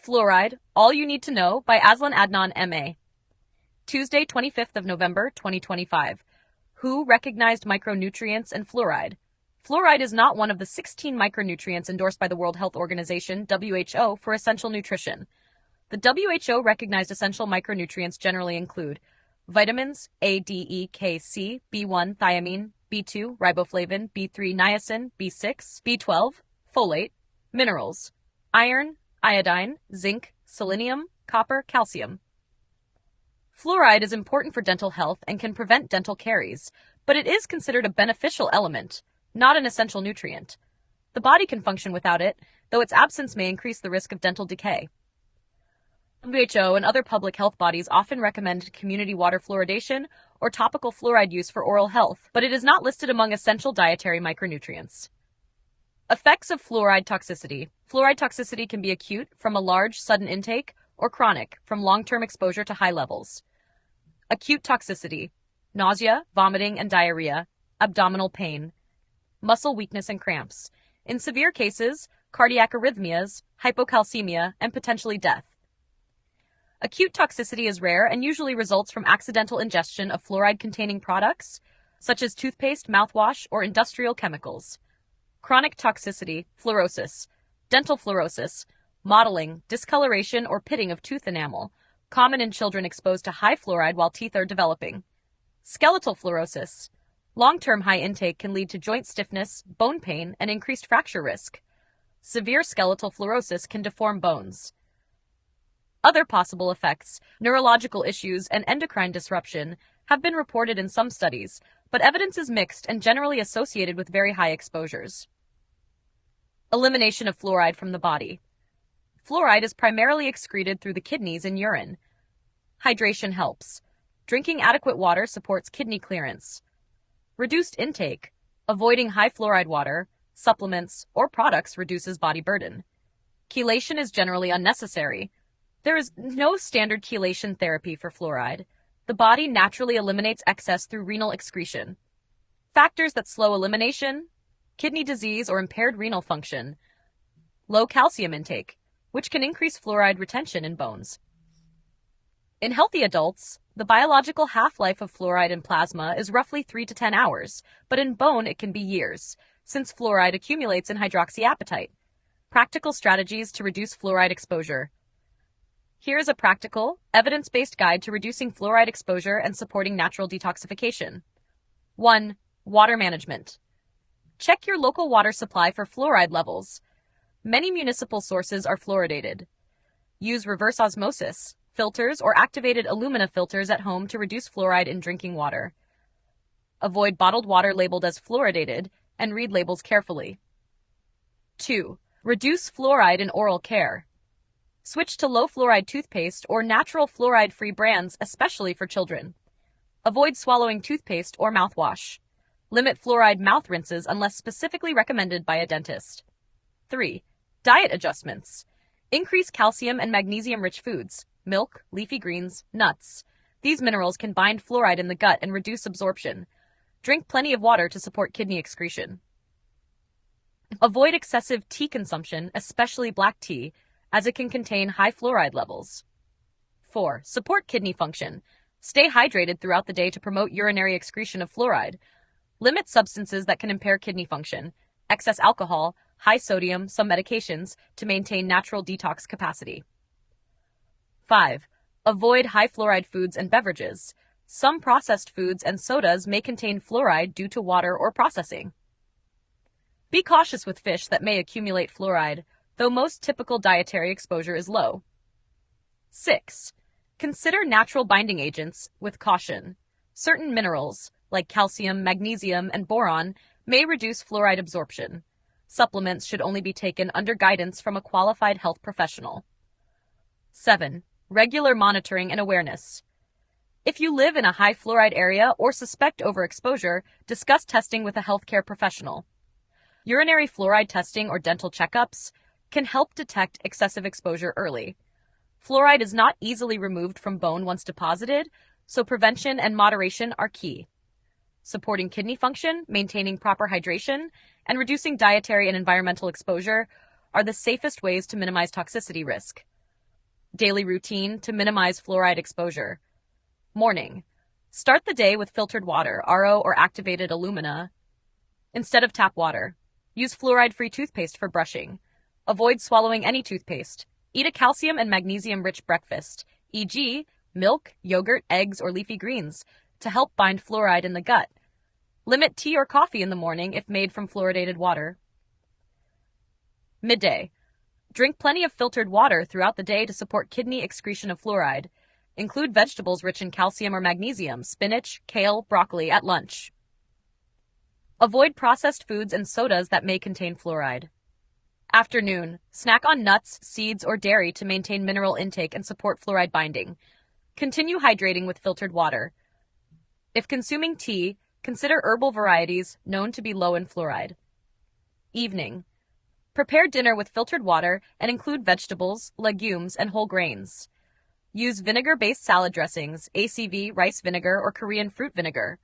Fluoride, All You Need to Know by AZLAN ADNAN, M.A. Tuesday, 25th of November, 2025. WHO recognized micronutrients and fluoride. Fluoride is not one of the 16 micronutrients endorsed by the World Health Organization, WHO, for essential nutrition. The WHO recognized essential micronutrients generally include vitamins A, D, E, K, C, B1, thiamine, B2, riboflavin, B3, niacin, B6, B12, folate, minerals, iron, iodine, zinc, selenium, copper, calcium. Fluoride is important for dental health and can prevent dental caries, but it is considered a beneficial element, not an essential nutrient. The body can function without it, though its absence may increase the risk of dental decay. WHO and other public health bodies often recommend community water fluoridation or topical fluoride use for oral health, but it is not listed among essential dietary micronutrients. Effects of fluoride toxicity. Fluoride toxicity can be acute from a large, sudden intake, or chronic from long-term exposure to high levels. Acute toxicity. Nausea, vomiting, and diarrhea, abdominal pain, muscle weakness and cramps. In severe cases, cardiac arrhythmias, hypocalcemia, and potentially death. Acute toxicity is rare and usually results from accidental ingestion of fluoride-containing products, such as toothpaste, mouthwash, or industrial chemicals. Chronic toxicity, fluorosis, dental fluorosis, mottling, discoloration or pitting of tooth enamel, common in children exposed to high fluoride while teeth are developing. Skeletal fluorosis, long-term high intake can lead to joint stiffness, bone pain, and increased fracture risk. Severe skeletal fluorosis can deform bones. Other possible effects, neurological issues, and endocrine disruption, have been reported in some studies, but evidence is mixed and generally associated with very high exposures. Elimination of fluoride from the body. Fluoride is primarily excreted through the kidneys and urine. Hydration helps. Drinking adequate water supports kidney clearance. Reduced intake. Avoiding high fluoride water, supplements, or products reduces body burden. Chelation is generally unnecessary. There is no standard chelation therapy for fluoride. The body naturally eliminates excess through renal excretion. Factors that slow elimination: kidney disease or impaired renal function. Low calcium intake, which can increase fluoride retention in bones. In healthy adults, the biological half-life of fluoride in plasma is roughly 3 to 10 hours, but in bone it can be years, since fluoride accumulates in hydroxyapatite. Practical strategies to reduce fluoride exposure. Here is a practical, evidence-based guide to reducing fluoride exposure and supporting natural detoxification. 1. Water management. Check your local water supply for fluoride levels. Many municipal sources are fluoridated. Use reverse osmosis, filters, or activated alumina filters at home to reduce fluoride in drinking water. Avoid bottled water labeled as fluoridated and read labels carefully. 2. Reduce fluoride in oral care. Switch to low-fluoride toothpaste or natural fluoride-free brands, especially for children. Avoid swallowing toothpaste or mouthwash. Limit fluoride mouth rinses unless specifically recommended by a dentist. 3. Diet adjustments. Increase calcium and magnesium-rich foods, milk, leafy greens, nuts. These minerals can bind fluoride in the gut and reduce absorption. Drink plenty of water to support kidney excretion. Avoid excessive tea consumption, especially black tea, as it can contain high fluoride levels. 4. Support kidney function. Stay hydrated throughout the day to promote urinary excretion of fluoride. Limit substances that can impair kidney function, excess alcohol, high sodium, some medications, to maintain natural detox capacity. 5. Avoid high fluoride foods and beverages. Some processed foods and sodas may contain fluoride due to water or processing. Be cautious with fish that may accumulate fluoride, though most typical dietary exposure is low. 6. Consider natural binding agents with caution. Certain minerals, like calcium, magnesium, and boron, may reduce fluoride absorption. Supplements should only be taken under guidance from a qualified health professional. 7. Regular monitoring and awareness. If you live in a high fluoride area or suspect overexposure, discuss testing with a healthcare professional. Urinary fluoride testing or dental checkups can help detect excessive exposure early. Fluoride is not easily removed from bone once deposited, so prevention and moderation are key. Supporting kidney function, maintaining proper hydration, and reducing dietary and environmental exposure are the safest ways to minimize toxicity risk. Daily routine to minimize fluoride exposure. Morning. Start the day with filtered water, RO or activated alumina, instead of tap water. Use fluoride-free toothpaste for brushing. Avoid swallowing any toothpaste. Eat a calcium and magnesium-rich breakfast, e.g., milk, yogurt, eggs, or leafy greens, to help bind fluoride in the gut. Limit tea or coffee in the morning if made from fluoridated water. Midday. Drink plenty of filtered water throughout the day to support kidney excretion of fluoride. Include vegetables rich in calcium or magnesium, spinach, kale, broccoli at lunch. Avoid processed foods and sodas that may contain fluoride. Afternoon. Snack on nuts, seeds, or dairy to maintain mineral intake and support fluoride binding. Continue hydrating with filtered water. If consuming tea, consider herbal varieties known to be low in fluoride. Evening. Prepare dinner with filtered water and include vegetables, legumes, and whole grains. Use vinegar-based salad dressings, ACV, rice vinegar, or Korean fruit vinegar,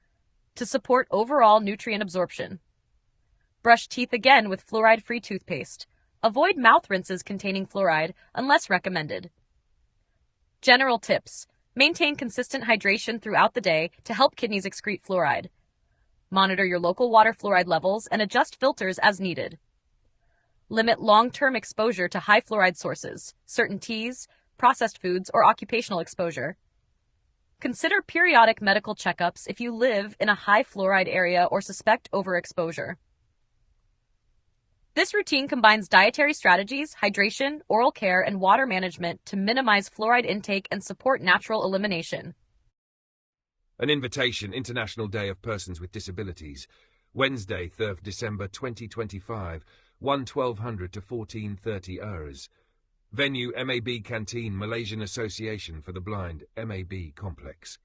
to support overall nutrient absorption. Brush teeth again with fluoride-free toothpaste. Avoid mouth rinses containing fluoride unless recommended. General tips. Maintain consistent hydration throughout the day to help kidneys excrete fluoride. Monitor your local water fluoride levels and adjust filters as needed. Limit long-term exposure to high fluoride sources, certain teas, processed foods, or occupational exposure. Consider periodic medical checkups if you live in a high fluoride area or suspect overexposure. This routine combines dietary strategies, hydration, oral care, and water management to minimize fluoride intake and support natural elimination. An invitation, International Day of Persons with Disabilities, Wednesday, 3rd December 2025, 1200 to 14:30 hours. Venue MAB Canteen, Malaysian Association for the Blind, MAB Complex.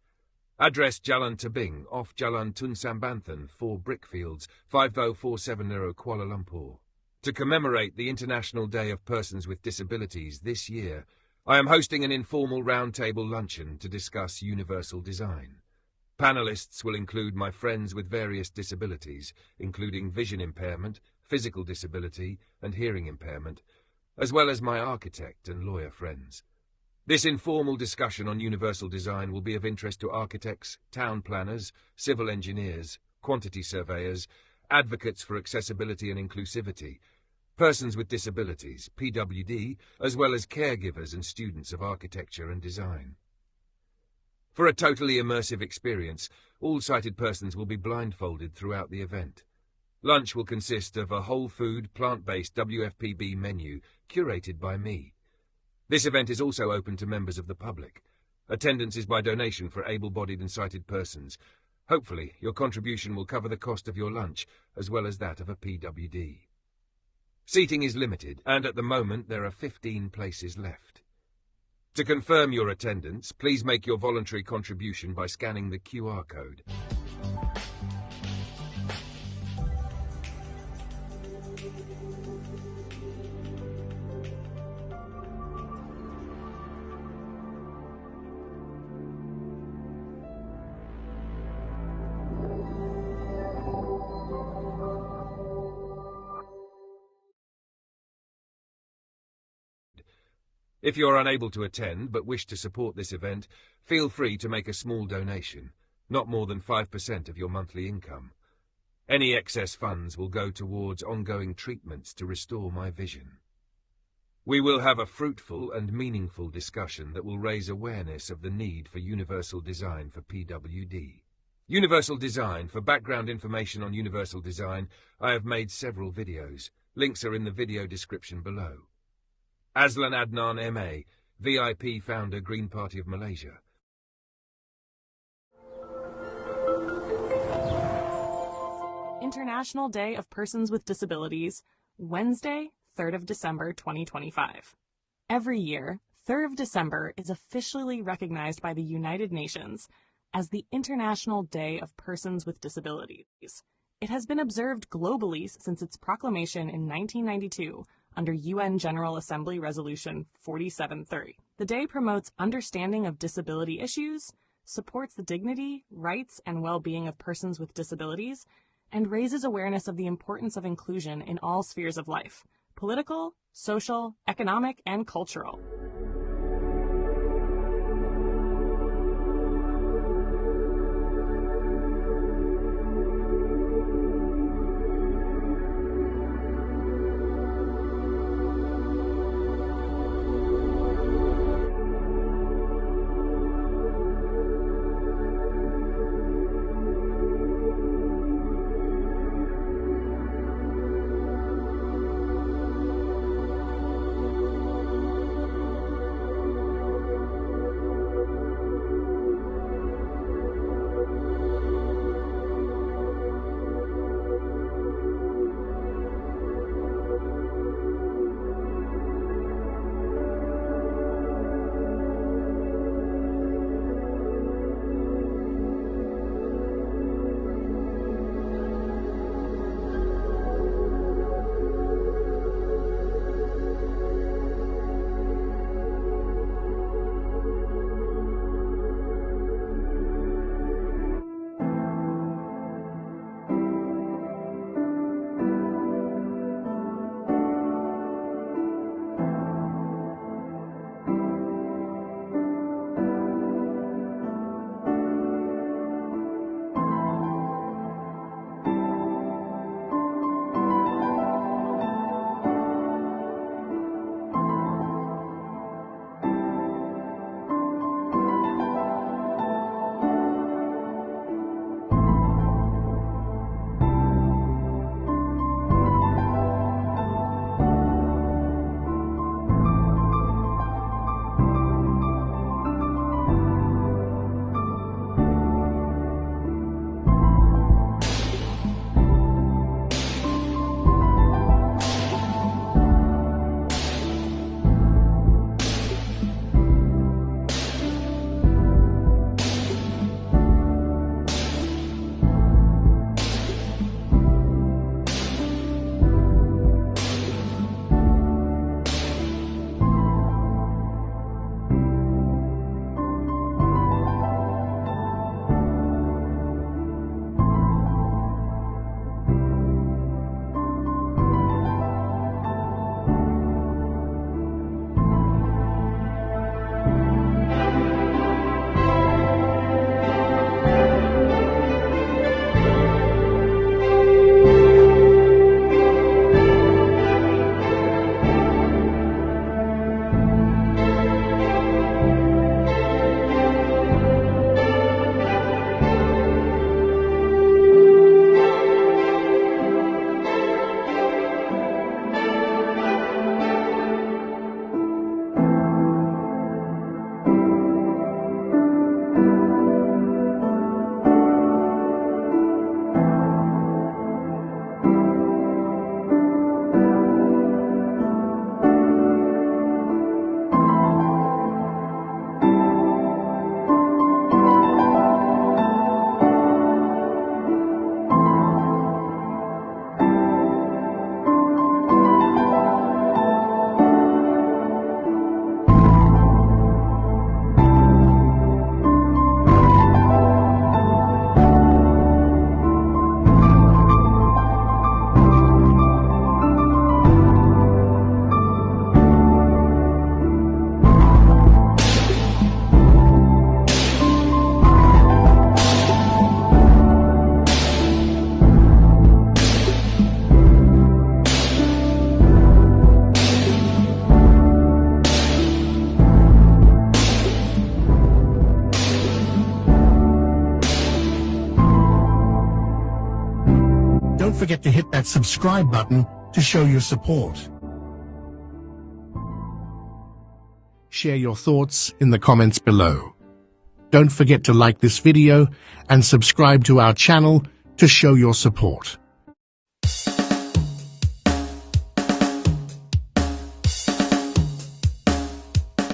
Address Jalan Tebing, off Jalan Tun Sambanthan, 4 Brickfields, 50470 Kuala Lumpur. To commemorate the International Day of Persons with Disabilities this year, I am hosting an informal roundtable luncheon to discuss universal design. Panelists will include my friends with various disabilities, including vision impairment, physical disability, and hearing impairment, as well as my architect and lawyer friends. This informal discussion on universal design will be of interest to architects, town planners, civil engineers, quantity surveyors, advocates for accessibility and inclusivity, persons with disabilities, PWD, as well as caregivers and students of architecture and design. For a totally immersive experience, all sighted persons will be blindfolded throughout the event. Lunch will consist of a whole food, plant-based WFPB menu curated by me. This event is also open to members of the public. Attendance is by donation for able-bodied and sighted persons. Hopefully, your contribution will cover the cost of your lunch, as well as that of a PWD. Seating is limited, and at the moment there are 15 places left. To confirm your attendance, please make your voluntary contribution by scanning the QR code. If you are unable to attend but wish to support this event, feel free to make a small donation, not more than 5% of your monthly income. Any excess funds will go towards ongoing treatments to restore my vision. We will have a fruitful and meaningful discussion that will raise awareness of the need for universal design for PWD. Universal design. For background information on universal design, I have made several videos. Links are in the video description below. AZLAN Adnan MA, VIP founder, Green Party of Malaysia. International Day of Persons with Disabilities, Wednesday, 3rd of December 2025. Every year, 3rd of December is officially recognized by the United Nations as the International Day of Persons with Disabilities. It has been observed globally since its proclamation in 1992 under UN General Assembly Resolution 4730. The day promotes understanding of disability issues, supports the dignity, rights, and well-being of persons with disabilities, and raises awareness of the importance of inclusion in all spheres of life: political, social, economic, and cultural. Don't forget to hit that subscribe button to show your support. Share your thoughts in the comments below. Don't forget to like this video and subscribe to our channel to show your support.